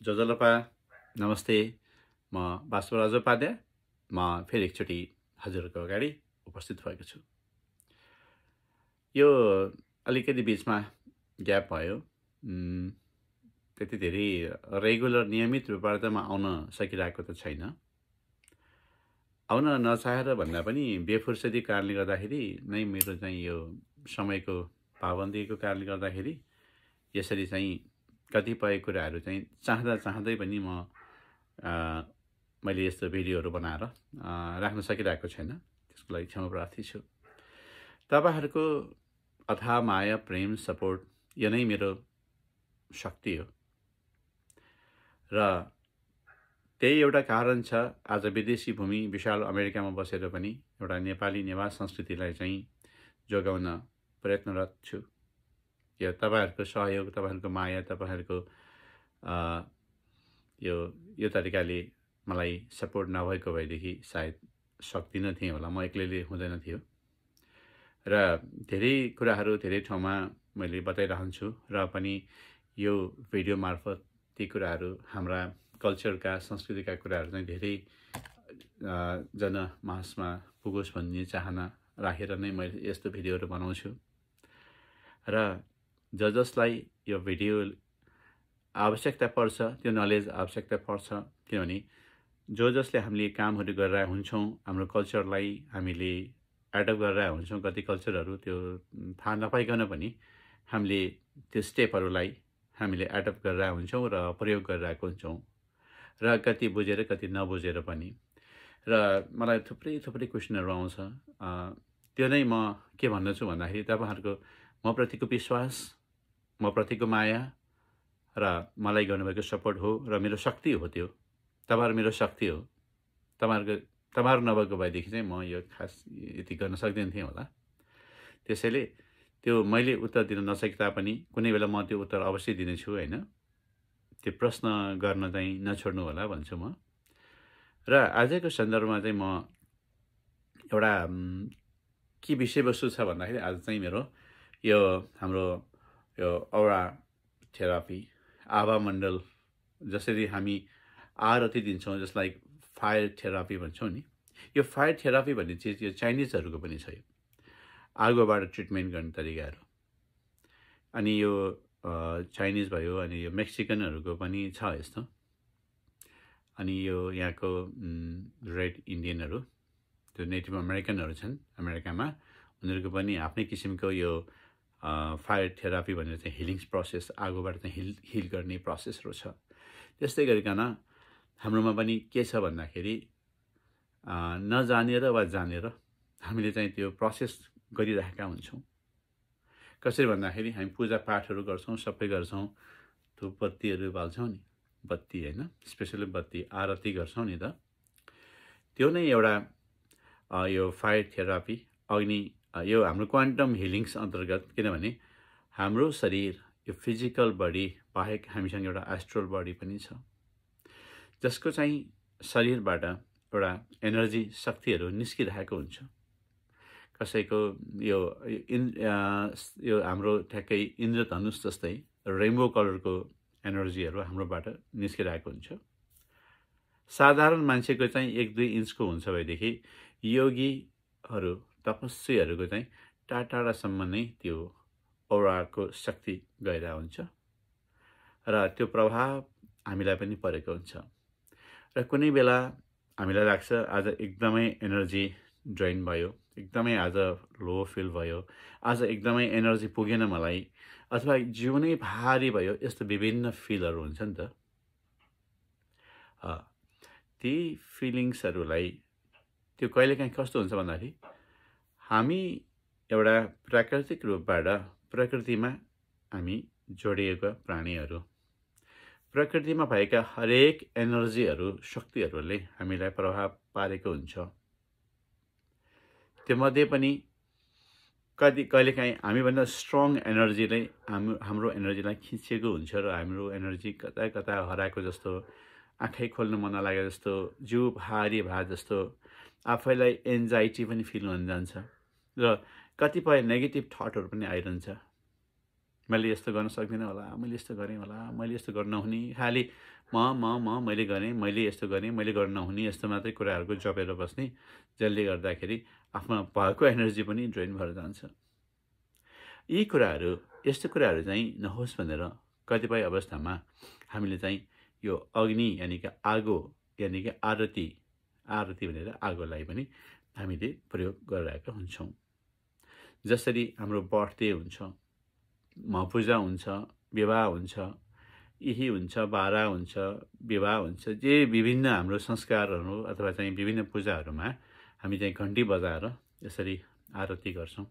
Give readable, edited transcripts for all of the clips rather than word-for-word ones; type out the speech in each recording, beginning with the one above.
जजलपा नमस्ते। म बासुराज उपाध्याय फेरि एकचोटि हजुरको अगाडि उपस्थित भएको छु। यो अलिकति बिचमा ग्याप भयो। त्यति धेरै रेगुलर नियमित रूपबाट त म आउन सकिरहेको त छैन। आउन नचाहेर भन्दा पनि बेफुर्सदी कारणले गर्दाखेरि नै मेरो चाहिँ यो समयको पाबन्दीको कारणले गर्दाखेरि यसरी चाहिँ कतिपय कुराहरू चाहिँ चाहँदै पनि मैले यस्तो भिडियोहरू बनाएर राख्न सकिरहेको छैन। त्यसको लागि क्षमा प्रार्थी छु। तपाईहरुको अथाह माया, प्रेम, सपोर्ट यो नै मेरो शक्ति हो र त्यही एउटा कारण छ आज विदेशी भूमि विशाल अमेरिकामा बसेर पनि एउटा नेपाली निवास संस्कृतिलाई चाहिँ जोगाउन प्रयत्नरत छु। यो तपाईहरुको सहयोग, तपाईहरुको माया, तपाईहरुको यो तरिकाले मलाई सपोर्ट नभएको भएदेखि सायद सक्दिन थिएँ होला, म एक्लैले हुँदैन थियो। र धेरै कुराहरू धेरै ठाउँमा मैले बताइरहन्छु र पनि यो भिडियो मार्फत ती कुराहरू हाम्रा कल्चरका, संस्कृतिका कुराहरू चाहिँ धेरै जनमासमा पुगोस् भन्ने चाहना राखेर नै मैले यस्तो भिडियोहरू बनाउँछु। र जसलाई यो भिडियो आवश्यकता पर्छ, त्यो नलेज आवश्यकता पर्छ, किनभने जसले हामीले कामहरू गरेर हुन्छौँ, हाम्रो कल्चरलाई हामीले एडप्ट गरेर हुन्छौँ, कति कल्चरहरू त्यो थाहा नपाइकन पनि हामीले त्यो स्टेपहरूलाई हामीले एडप्ट गरेर हुन्छौँ र प्रयोग गरिरहेको हुन्छौँ, र कति बुझेर कति नबुझेर पनि। र मलाई थुप्रै क्वेसनहरू आउँछ। त्यो नै म के भन्दछु भन्दाखेरि तपाईहरुको म प्रतिको विश्वास, म प्रतिको माया र मलाई गर्नुभएको सपोर्ट हो र मेरो शक्ति हो। त्यो तपाईहरु मेरो शक्ति हो। तपाईहरु नभएको भएदेखि चाहिँ म यो खास यति गर्न सक्दिन थिएँ होला। त्यसैले त्यो मैले उत्तर दिन नसके तापनि कुनै बेला म त्यो उत्तर अवश्य दिनेछु हैन। त्यो प्रश्न गर्न चाहिँ नछोड्नु होला भन्छु म। र आजको सन्दर्भमा चाहिँ म एउटा के विषयवस्तु छ भन्दाखेरि आज चाहिँ मेरो यो हाम्रो यो औरा थेरापी, आभा मण्डल, जसरी हामी आरती दिन्छौँ, जसलाई फायर थेरापी भन्छौँ नि, यो फायर थेरापी भन्ने चिज यो चाइनिजहरूको पनि छ। यो आगोबाट ट्रिटमेन्ट गर्ने तरिकाहरू, अनि यो चाइनिज भयो, अनि यो मेक्सिकनहरूको पनि छ यस्तो, अनि यो यहाँको रेड इन्डियनहरू, त्यो नेटिभ अमेरिकनहरू छन् अमेरिकामा, उनीहरूको पनि आफ्नै किसिमको यो फायर थेरापी भनेर चाहिँ हिलिङ्स प्रोसेस, आगोबाट चाहिँ हिल गर्ने प्रोसेसहरू छ। त्यस्तै गरिकन हाम्रोमा पनि के छ भन्दाखेरि नजानेर वा जानेर हामीले चाहिँ त्यो प्रोसेस गरिरहेका हुन्छौँ। कसरी भन्दाखेरि हामी पूजापाठहरू गर्छौँ, सबै गर्छौँ, धुप बत्तीहरू बाल्छौँ नि, बत्ती हैन, स्पेसली बत्ती आरती गर्छौँ नि त। त्यो नै एउटा यो फायर थेरापी, अग्नि, यो हाम्रो क्वान्टम हिलिङ्स अन्तर्गत। किनभने हाम्रो शरीर, यो फिजिकल बडी बाहेक हामीसँग एउटा एस्ट्रल बडी पनि छ, जसको चाहिँ शरीरबाट एउटा एनर्जी, शक्तिहरू निस्किरहेको हुन्छ। कसैको यो हाम्रो ठ्याक्कै इन्द्रधनुष जस्तै रेनबो कलरको एनर्जीहरू हाम्रोबाट निस्किरहेको हुन्छ। साधारण मान्छेको चाहिँ 1-2 इन्चको हुन्छ भएदेखि योगीहरू, तपस्वीहरूको चाहिँ टाढासम्म नै त्यो औराको शक्ति गइरहेको हुन्छ र त्यो प्रभाव हामीलाई पनि परेको हुन्छ। र कुनै बेला हामीलाई लाग्छ आज एकदमै एनर्जी ड्रेन भयो, एकदमै आज लो फिल भयो, आज एकदमै एनर्जी पुगेन मलाई, अथवा जिउनै भारी भयो, यस्तो विभिन्न फिलहरू हुन्छ नि त। ती फिलिङ्सहरूलाई त्यो कहिलेकाहीँ कस्तो हुन्छ भन्दाखेरि हामी एउटा प्राकृतिक रूपबाट प्रकृतिमा हामी जोडिएका प्राणीहरू, प्रकृतिमा भएका हरेक एनर्जीहरू, शक्तिहरूले हामीलाई प्रभाव पारेको हुन्छ। त्यो मध्ये पनि कहिलेकाहीँ हामीभन्दा स्ट्रङ एनर्जीले हाम्रो एनर्जीलाई खिचेको हुन्छ र हाम्रो एनर्जी कता कता हराएको जस्तो, आँखै खोल्न मन नलागे जस्तो, जिउ भारी भए जस्तो, आफैलाई एन्जाइटी पनि फिल हुन जान्छ र कतिपय नेगेटिभ थटहरू पनि आइरहन्छ। मैले यस्तो गर्न सक्दिनँ होला, मैले यस्तो गरेँ होला, मैले यस्तो गर्न नहुने, खालि मैले गरेँ, मैले यस्तो गरेँ, मैले गर्न नहुने यस्तो मात्रै कुराहरूको जपेर बस्ने, जसले गर्दाखेरि आफ्नो भएको एनर्जी पनि ड्रेन भएर जान्छ। यस्तो कुराहरू चाहिँ नहोस् भनेर कतिपय अवस्थामा हामीले चाहिँ यो अग्नि यानि कि आगो यानि कि आरती भनेर आगोलाई पनि हामीले प्रयोग गरिरहेका हुन्छौँ। जसरी हाम्रो बर्थडे हुन्छ, पूजा हुन्छ, विवाह हुन्छ, यही हुन्छ, बारा हुन्छ, विवाह हुन्छ, जे विभिन्न हाम्रो संस्कारहरू अथवा चाहिँ विभिन्न पूजाहरूमा हामी चाहिँ घन्टी बजाएर यसरी आरती गर्छौँ।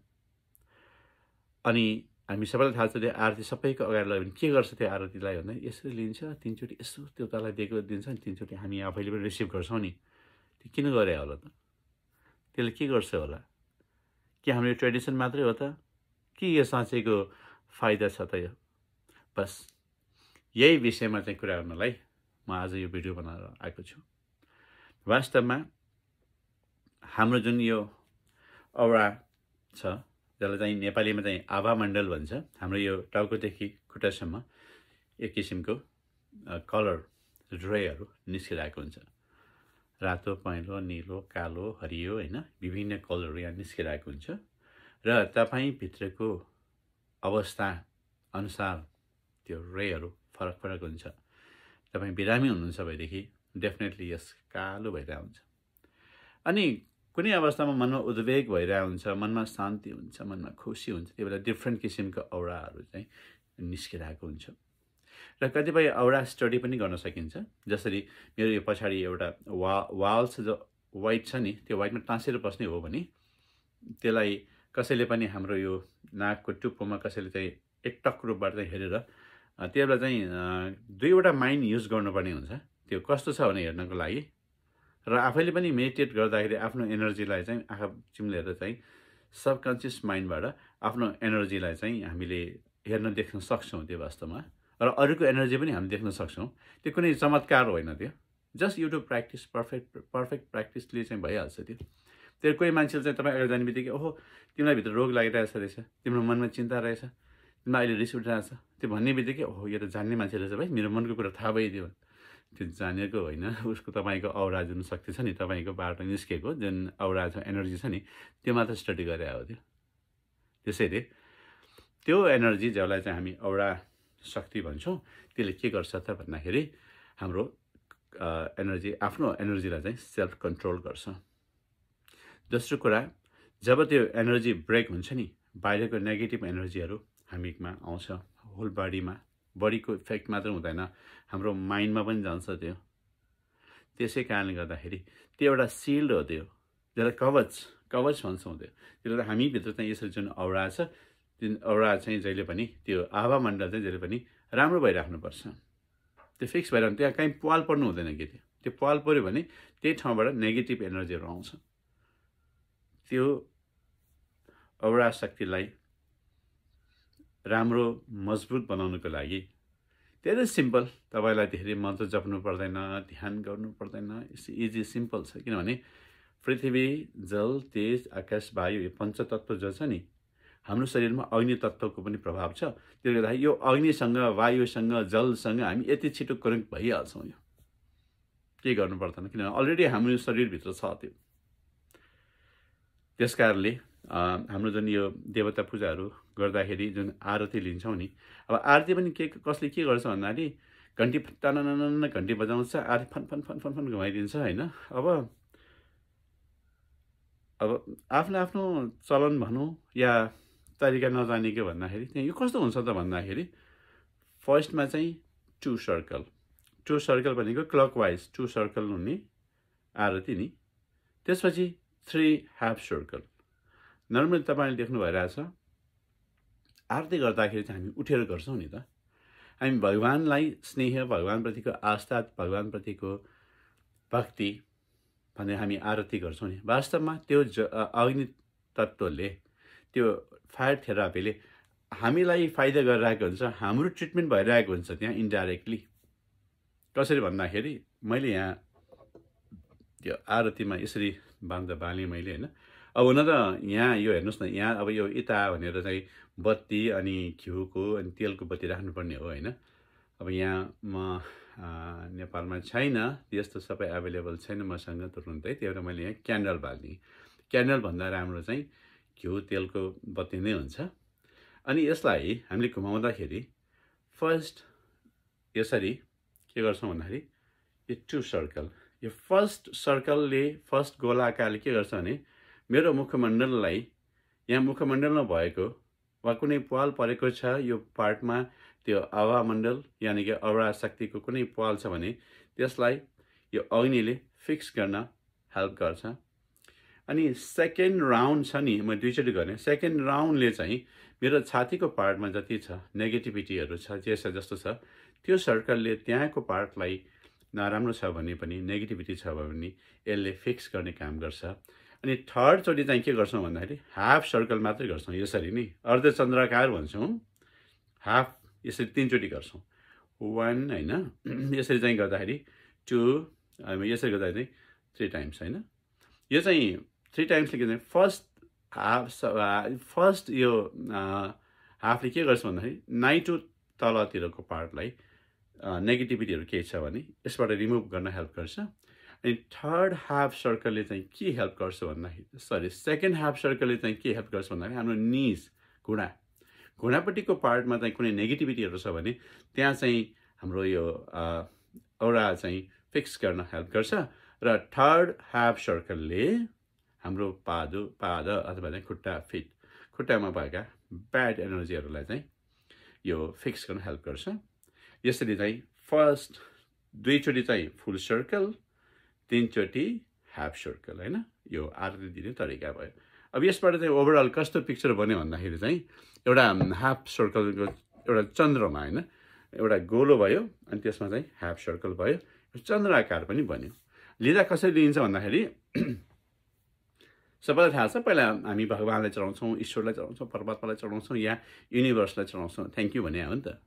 अनि हामी सबैलाई थाहा छ त्यो आरती सबैको अगाडि लाग्यो भने के गर्छ त्यो आरतीलाई भन्दा यसरी लिन्छ, 3 चोटि यसो त्यो तलाई दिएको दिन्छ नि, 3 चोटि हामी आफैले पनि रिसिभ गर्छौँ नि। त्यो किन गरे होला त? त्यसले के गर्छ होला? के हाम्रो ट्रेडिसन मात्रै हो त? कि यो साँच्चैको फाइदा छ त यो? बस यही विषयमा चाहिँ कुरा गर्नलाई म आज यो भिडियो बनाएर आएको छु। वास्तवमा हाम्रो जुन यो औरा छ, जसलाई चाहिँ नेपालीमा चाहिँ आभा मण्डल भन्छ, हाम्रो यो टाउकोदेखि खुट्टासम्म एक किसिमको कलर ड्रेहरू निस्किरहेको हुन्छ। रातो, पहेँलो, नीलो, कालो, हरियो, होइन, विभिन्न कलरहरू यहाँ निस्किरहेको हुन्छ र तपाईँभित्रको अवस्था अनुसार त्यो रेहरू फरक फरक हुन्छ। तपाईँ बिरामी हुनुहुन्छ भएदेखि डेफिनेटली यस कालो भइरहेको हुन्छ। अनि कुनै अवस्थामा मनमा उद्वेग भइरहेको हुन्छ, मनमा शान्ति हुन्छ, मनमा खुसी हुन्छ, त्यो बेला डिफ्रेन्ट किसिमको औराहरू चाहिँ निस्किरहेको हुन्छ। र कतिपय औरा स्टडी पनि गर्न सकिन्छ। जसरी मेरो यो पछाडि एउटा वाल्स जो वाइट छ नि, त्यो वाइटमा टाँसेर बस्ने हो भने त्यसलाई कसैले पनि हाम्रो यो नाकको टुप्पोमा कसैले चाहिँ एकटक रूपबाट चाहिँ हेरेर त्यो बेला चाहिँ 2वटा माइन्ड युज गर्नुपर्ने हुन्छ। त्यो कस्तो छ भने हेर्नको लागि, र आफैले पनि मेडिटेट गर्दाखेरि आफ्नो एनर्जीलाई चाहिँ आँखा चिम्लेर चाहिँ सबकन्सियस माइन्डबाट आफ्नो एनर्जीलाई चाहिँ हामीले हेर्न देख्न सक्छौँ। त्यो वास्तवमा र अरूको एनर्जी पनि हामी देख्न सक्छौँ। त्यो कुनै चमत्कार होइन, त्यो just you to practice, perfect प्र्याक्टिसले चाहिँ भइहाल्छ। त्यो कोही मान्छेले चाहिँ तपाईँ अगाडि जाने बित्तिकै ओहो तिमीलाई भित्र रोग लागिरहेछ रहेछ, तिम्रो मनमा चिन्ता रहेछ, तिमीलाई अहिले रिस उठिरहेछ, त्यो भन्ने बित्तिकै ओहो यो त जान्ने मान्छे रहेछ भाइ, मेरो मनको कुरा थाहा भइदियो। त्यो जानेको होइन, उसको तपाईँको औरा जुन शक्ति छ नि, तपाईँको बाट निस्केको जुन औरा छ, एनर्जी छ नि, त्यो मात्र स्टडी गरे हो त्यो। त्यसैले त्यो एनर्जी जसलाई चाहिँ हामी औरा शक्ति भन्छौँ, त्यसले के गर्छ त भन्दाखेरि हाम्रो एनर्जी, आफ्नो एनर्जीलाई चाहिँ सेल्फ कन्ट्रोल गर्छ। दोस्रो कुरा, जब त्यो एनर्जी ब्रेक हुन्छ नि, बाहिरको नेगेटिभ एनर्जीहरू हामीमा आउँछ, होल बडीको इफेक्ट मात्र हुँदैन, हाम्रो माइन्डमा पनि जान्छ त्यो। त्यसै कारणले गर्दाखेरि त्यो एउटा सिल्ड हो, त्यो जसलाई कवच भन्छौँ। त्यसले गर्दा हामीभित्र चाहिँ यसरी जुन औरा छ, त्यो औरा चाहिँ जहिले पनि त्यो आभा मण्डल चाहिँ जहिले पनि राम्रो भइराख्नुपर्छ। त्यो फिक्स भइरहनु, त्यहाँ कहीँ पाल पर्नु हुँदैन कि त्यो पाल पऱ्यो भने त्यही ठाउँबाट नेगेटिभ एनर्जीहरू आउँछ। त्यो औरा शक्तिलाई राम्रो मजबुत बनाउनुको लागि धेरै सिम्पल, तपाईँलाई धेरै मन्त्र जप्नु पर्दैन, ध्यान गर्नु पर्दैन, इजी सिम्पल छ। किनभने पृथ्वी, जल, तेज, आकाश, वायु, यो पञ्चतत्व जो छ नि, हाम्रो शरीरमा अग्नि तत्त्वको पनि प्रभाव छ। त्यसले गर्दा यो अग्निसँग, वायुसँग, जलसँग हामी यति छिटो कनेक्ट भइहाल्छौँ। यो केही गर्नु पर्दैन, किनभने अलरेडी हाम्रो शरीरभित्र छ त्यो। त्यस कारणले हाम्रो जुन यो देवता पूजाहरू गर्दाखेरि जुन आरती लिन्छौँ नि, अब आरती पनि कसले के गर्छ भन्दाखेरि घन्टी टननन घन्टी बजाउँछ, आरती फन फन फन फन फन घुमाइदिन्छ होइन। अब आफ्नो आफ्नो चलन भनौँ या तरिका नजानेको भन्दाखेरि त्यहाँ यो कस्तो हुन्छ त भन्दाखेरि फर्स्टमा चाहिँ 2 सर्कल भनेको क्लकवाइज 2 सर्कल हुने आरती नि, त्यसपछि 3 हाफ सर्कल। नर्मली तपाईँले देख्नु भइरहेछ आरती गर्दाखेरि चाहिँ हामी उठेर गर्छौँ नि त। हामी भगवान्लाई स्नेह, भगवान्प्रतिको आस्था, भगवान्प्रतिको भक्ति भने हामी आरती गर्छौँ नि। वास्तवमा त्यो अग्नि तत्त्वले, त्यो फायर थेरापीले हामीलाई फाइदा गरिरहेको हुन्छ, हाम्रो ट्रिटमेन्ट भइरहेको हुन्छ त्यहाँ इन्डाइरेक्टली। कसरी भन्दाखेरि मैले यहाँ त्यो आरतीमा यसरी बालेँ मैले होइन, अब हुन त यहाँ यो हेर्नुहोस् न, यहाँ अब यो यता भनेर चाहिँ बत्ती अनि घिउको अनि तेलको बत्ती राख्नुपर्ने हो होइन। अब यहाँ म नेपालमा छैन, यस्तो सबै एभाइलेबल छैन मसँग तुरुन्तै, त्यही भएर मैले यहाँ क्यान्डल बाल्ने। क्यान्डलभन्दा राम्रो चाहिँ घिउ तेलको बत्ती नै हुन्छ। अनि यसलाई हामीले घुमाउँदाखेरि फर्स्ट यसरी के गर्छौँ भन्दाखेरि यो 2 सर्कल, यो फर्स्ट सर्कलले फर्स्ट गोलाकारले के गर्छ भने मेरो मुखमण्डललाई, यहाँ मुखमण्डलमा भएको वा कुनै पाल परेको छ यो पार्टमा, त्यो आवामण्डल यानि कि औरा शक्तिको कुनै पाल छ भने त्यसलाई यो अग्निले फिक्स गर्न हेल्प गर्छ। अनि सेकेन्ड राउन्ड छ नि, म दुईचोटि गर्ने, सेकेन्ड राउन्डले चाहिँ मेरो छातीको पार्टमा जति छ नेगेटिभिटीहरू छ जस्तो छ त्यो सर्कलले त्यहाँको पार्टलाई नराम्रो छ भने पनि नेगेटिभिटी छ भने यसले फिक्स गर्ने काम गर्छ। अनि थर्डचोटि चाहिँ के गर्छौँ भन्दाखेरि हाफ सर्कल मात्रै गर्छौँ, यसरी नि अर्धचन्द्राकार भन्छौँ, हाफ यसरी 3 चोटि गर्छौँ, 1 होइन, यसरी चाहिँ गर्दाखेरि 2, यसरी गर्दाखेरि 3 टाइम्स होइन। यो चाहिँ 3 टाइम्सले के भन्छ फर्स्ट यो हाफले के गर्छ भन्दाखेरि नाइटो तलतिरको पार्टलाई नेगेटिभिटीहरू केही छ भने यसबाट रिमुभ गर्न हेल्प गर्छ। अनि थर्ड हाफ सर्कलले चाहिँ के हेल्प गर्छ भन्दाखेरि सेकेन्ड हाफ सर्कलले चाहिँ के हेल्प गर्छ भन्दाखेरि हाम्रो निज घुँडापट्टिको पार्टमा चाहिँ कुनै नेगेटिभिटीहरू छ भने त्यहाँ चाहिँ हाम्रो यो औरा चाहिँ फिक्स गर्न हेल्प गर्छ। र थर्ड हाफ सर्कलले हाम्रो पाद अथवा चाहिँ खुट्टामा भएका ब्याड एनर्जीहरूलाई चाहिँ यो फिक्स गर्न हेल्प गर्छ। यसरी चाहिँ फर्स्ट 2 चोटि चाहिँ फुल सर्कल, 3 चोटि हाफ सर्कल होइन, यो आरती दिने तरिका भयो। अब यसबाट चाहिँ ओभरअल कस्तो पिक्चर बन्यो भन्दाखेरि चाहिँ एउटा हाफ सर्कलको एउटा चन्द्रमा होइन, एउटा गोलो भयो अनि त्यसमा चाहिँ हाफ सर्कल भयो, चन्द्राकार पनि बन्यो। लिँदा कसरी लिइन्छ भन्दाखेरि सबैलाई थाहा छ, पहिला हामी भगवान्लाई चढाउँछौँ, ईश्वरलाई चढाउँछौँ, परमात्मालाई चढाउँछौँ, या युनिभर्सलाई चढाउँछौँ, थ्याङ्क यू भने हो नि त।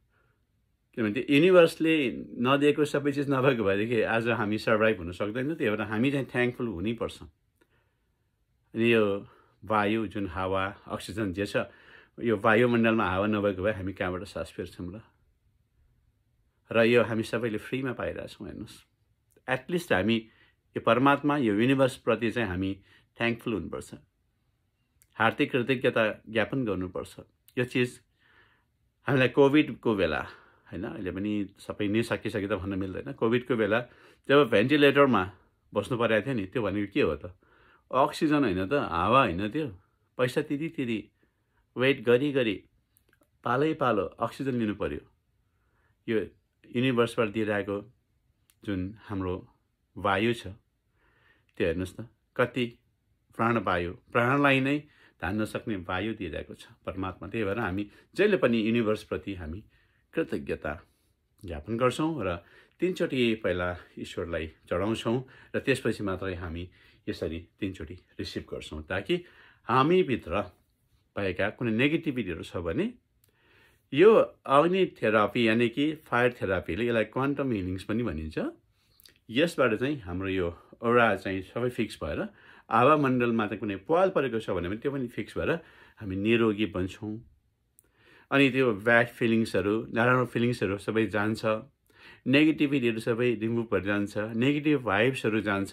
किनभने त्यो युनिभर्सले नदिएको सबै चिज नभएको भएदेखि आज हामी सर्भाइभ हुन सक्दैन, त्यही भएर हामी चाहिँ थ्याङ्कफुल हुनैपर्छ। अनि यो वायु जुन हावा अक्सिजन जे छ, यो वायुमण्डलमा हावा नभएको भए हामी कहाँबाट सास फेर्छौँ र यो हामी सबैले फ्रीमा पाइरहेछौँ। हेर्नुहोस्, एटलिस्ट हामी यो परमात्मा यो युनिभर्सप्रति चाहिँ हामी थ्याङ्कफुल हुनुपर्छ, हार्दिक कृतज्ञता ज्ञापन गर्नुपर्छ। यो चिज हामीलाई कोभिडको बेला होइन, अहिले पनि सबै नै सकिसके त भन्न मिल्दैन, कोभिडको बेला जब भेन्टिलेटरमा बस्नु परेको थियो नि, त्यो भनेको के हो त, अक्सिजन होइन त, हावा होइन, त्यो पैसा तिरी वेट गरी पालो अक्सिजन लिनु पर्यो। यो युनिभर्सबाट दिइरहेको जुन हाम्रो वायु छ त्यो हेर्नुहोस् न, कति प्राणलाई नै धान्न सक्ने वायु दिइरहेको छ परमात्मा। त्यही भएर हामी जहिले पनि युनिभर्सप्रति हामी कृतज्ञता ज्ञापन गर्छौँ र 3 चोटि पहिला ईश्वरलाई चढाउँछौँ र त्यसपछि मात्रै हामी यसरी 3 चोटि रिसिभ गर्छौँ, ताकि हामीभित्र भएका कुनै नेगेटिभिटीहरू छ भने यो अग्नि थेरापी यानि कि फायर थेरापीले यसलाई क्वान्टम हिलिङ्स पनि भनिन्छ। यसबाट चाहिँ हाम्रो यो औरा चाहिँ सबै फिक्स भएर आवामण्डलमा चाहिँ कुनै पाल परेको छ भने त्यो पनि फिक्स भएर हामी निरोगी बन्छौँ। अनि त्यो ब्याड फिलिङ्सहरू, नराम्रो फिलिङ्सहरू सबै जान्छ, नेगेटिभिटीहरू सबै रिमुभ भएर जान्छ, नेगेटिभ भाइब्सहरू जान्छ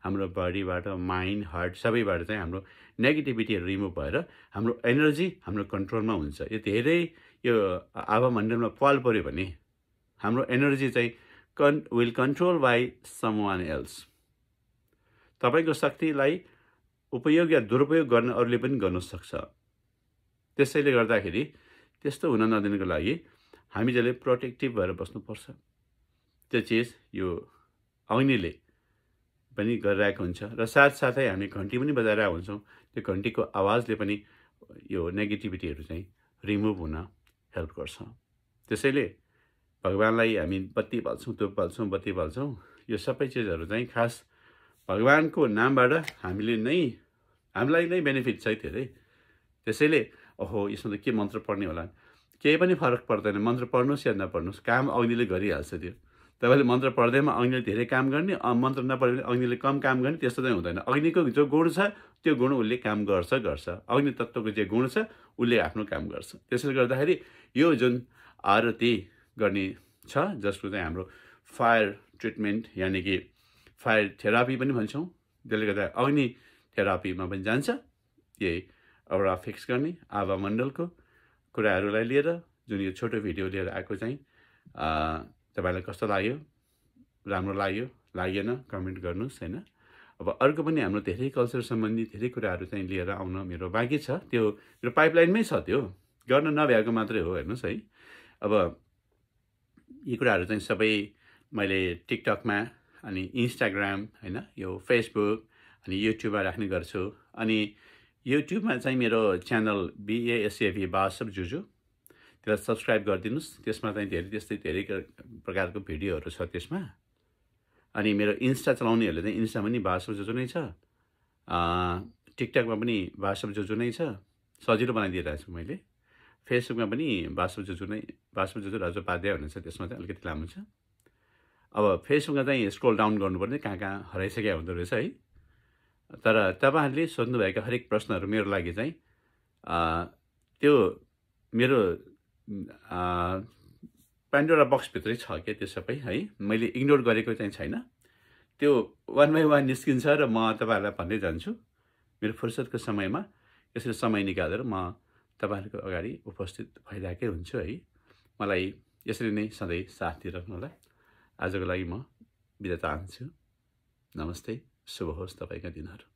हाम्रो बडीबाट, माइन्ड, हार्ट सबैबाट चाहिँ हाम्रो नेगेटिभिटीहरू रिमुभ भएर हाम्रो एनर्जी हाम्रो कन्ट्रोलमा हुन्छ। यो धेरै यो आवामण्डलमा पाल पऱ्यो भने हाम्रो एनर्जी चाहिँ will control by someone else. तपाईँको शक्तिलाई उपयोग या दुरुपयोग गर्न अरूले पनि गर्न सक्छ। त्यसैले गर्दाखेरि त्यस्तो हुन नदिनुको लागि हामी जसले प्रोटेक्टिभ भएर बस्नुपर्छ। त्यो चिज यो अग्निले पनि गरिरहेको हुन्छ र साथसाथै हामी घन्टी पनि बजाइरहेको हुन्छौँ, त्यो घन्टीको आवाजले पनि यो नेगेटिभिटीहरू चाहिँ रिमुभ हुन हेल्प गर्छ। त्यसैले भगवान्लाई हामी बत्ती बाल्छौँ, धुप बाल्छौँ, बत्ती बाल्छौँ, यो सबै चिजहरू चाहिँ खास भगवानको नामबाट हामीलाई नै बेनिफिट छ धेरै। त्यसैले ओहो यसमा त के मन्त्र पढ्ने होला, केही पनि फरक पर्दैन, मन्त्र पढ्नुहोस् या नपढ्नुहोस्, काम अग्निले गरिहाल्छ त्यो। तपाईँले मन्त्र पढ्दैमा अग्निले धेरै काम गर्ने, मन्त्र नपढ्यो भने अग्निले कम काम गर्ने, त्यस्तो चाहिँ हुँदैन। अग्निको जो गुण छ त्यो गुण उसले काम गर्छ। अग्नि तत्त्वको जे गुण छ उसले आफ्नो काम गर्छ। त्यसैले गर्दाखेरि यो जुन आरती गर्ने छ, जसको चाहिँ हाम्रो फायर ट्रिटमेन्ट यानि कि फायर थेरापी पनि भन्छौँ, त्यसले गर्दा अग्नि थेरापीमा पनि जान्छ। यही औरा फिक्स गर्ने आभा मण्डलको कुराहरूलाई लिएर जुन यो छोटो भिडियो लिएर आएको चाहिँ तपाईँलाई कस्तो लाग्यो, राम्रो लाग्यो, लागेन कमेन्ट गर्नुहोस् होइन। अब अर्को पनि हाम्रो धेरै कल्चर सम्बन्धी धेरै कुराहरू चाहिँ लिएर आउन मेरो बाँकी छ। त्यो मेरो पाइपलाइनमै छ, त्यो गर्न नभ्याएको मात्रै हो, हेर्नुहोस् है। अब यी कुराहरू चाहिँ सबै मैले टिकटकमा अनि इन्स्टाग्राम होइन, यो फेसबुक अनि युट्युबमा राख्ने गर्छु। अनि युट्युबमा चाहिँ मेरो च्यानल BASAV बासव जुजु, त्यसलाई सब्सक्राइब गरिदिनुहोस्। त्यसमा चाहिँ त्यस्तै धेरै प्रकारको भिडियोहरू छ त्यसमा। अनि मेरो इन्स्टा चलाउनेहरूले चाहिँ इन्स्टा पनि बासव जुजु नै छ, टिकटकमा पनि बासव जुजु नै छ, सजिलो बनाइदिइरहेको छु मैले। फेसबुकमा पनि बासव जुजु राजोपाध्याय भन्ने छ, त्यसमा चाहिँ अलिकति लामो छ। अब फेसबुकमा चाहिँ स्क्रोल डाउन गर्नुपर्ने, कहाँ हराइसकेको हुँदो रहेछ है। तर तपाईँहरूले सोध्नुभएका हरेक प्रश्नहरू मेरो लागि चाहिँ त्यो मेरो पान्डोरा बक्सभित्रै छ क्या, त्यो सबै है। मैले इग्नोर गरेको चाहिँ छैन, त्यो 1 by 1 निस्किन्छ र म तपाईँहरूलाई भन्दै जान्छु। मेरो फुर्सदको समयमा यसरी समय निकालेर म तपाईँहरूको अगाडि उपस्थित भइरहेकै हुन्छु है। मलाई यसरी नै सधैँ साथ दिइरहनु होला। आजको लागि म बिदा चाहन्छु। नमस्ते, शुभ होस् तपाईँका दिनहरू।